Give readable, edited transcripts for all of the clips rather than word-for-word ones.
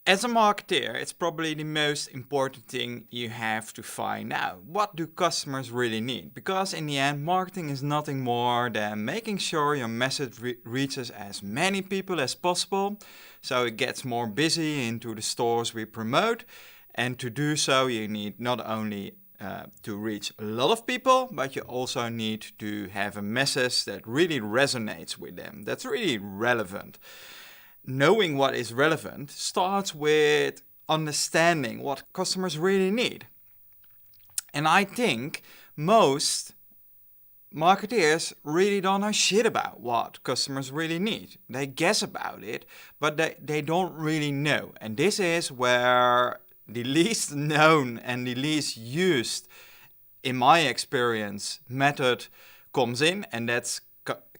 As a marketer, it's probably the most important thing you have to find out. What do customers really need? Because in the end, marketing is nothing more than making sure your message reaches as many people as possible, so it gets more busy into the stores we promote. And to do so, you need not only to reach a lot of people, but you also need to have a message that really resonates with them, that's really relevant. Knowing what is relevant starts with understanding what customers really need. And I think most marketeers really don't know shit about what customers really need. They guess about it, but they don't really know. And this is where the least known and the least used, in my experience, method comes in, and that's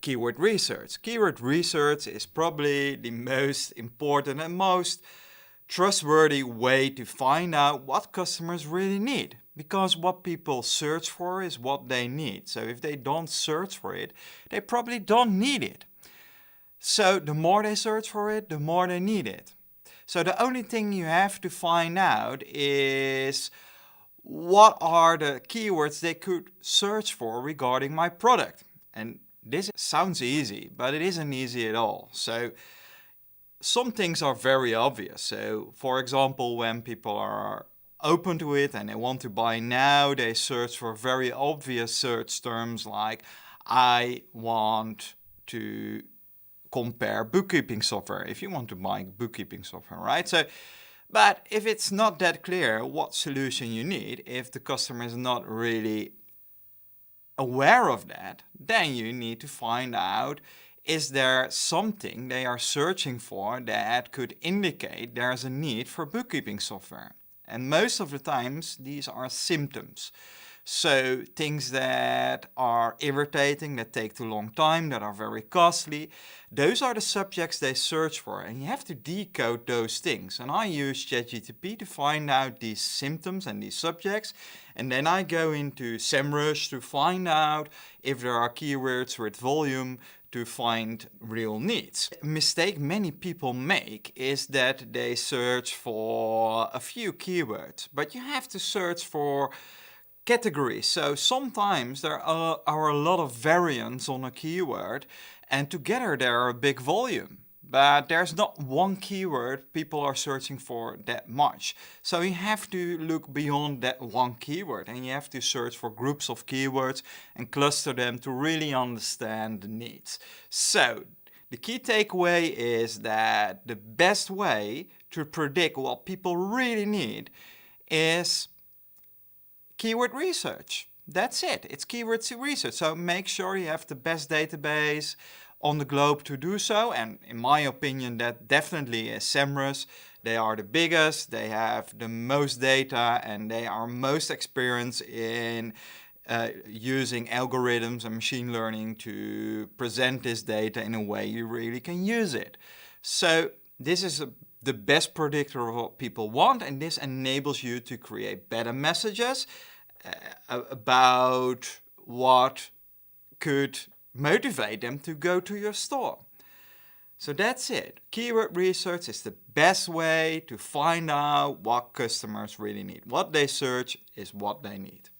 keyword research. Keyword research is probably the most important and most trustworthy way to find out what customers really need. Because what people search for is what they need. So if they don't search for it, they probably don't need it. So the more they search for it, the more they need it. So the only thing you have to find out is what are the keywords they could search for regarding my product. And this sounds easy, but it isn't easy at all. So some things are very obvious. So for example, when people are open to it and they want to buy now, they search for very obvious search terms like, I want to compare bookkeeping software, if you want to buy bookkeeping software, right? So, but if it's not that clear what solution you need, if the customer is not really aware of that, then you need to find out, is there something they are searching for that could indicate there's a need for bookkeeping software? And most of the times, these are symptoms. So things that are irritating, that take too long time, that are very costly, those are the subjects they search for, and you have to decode those things. And I use ChatGPT to find out these symptoms and these subjects, and then I go into SEMrush to find out if there are keywords with volume to find real needs. A mistake many people make is that they search for a few keywords, but you have to search for categories. So sometimes there are a lot of variants on a keyword, and together they are a big volume. But there's not one keyword people are searching for that much. So you have to look beyond that one keyword, and you have to search for groups of keywords and cluster them to really understand the needs. So the key takeaway is that the best way to predict what people really need is keyword research. That's it. It's keyword research. So make sure you have the best database on the globe to do so. And in my opinion, that definitely is SEMrush. They are the biggest, they have the most data, and they are most experienced in using algorithms and machine learning to present this data in a way you really can use it. So this is the best predictor of what people want, and this enables you to create better messages about what could motivate them to go to your store. So that's it. Keyword research is the best way to find out what customers really need. What they search is what they need.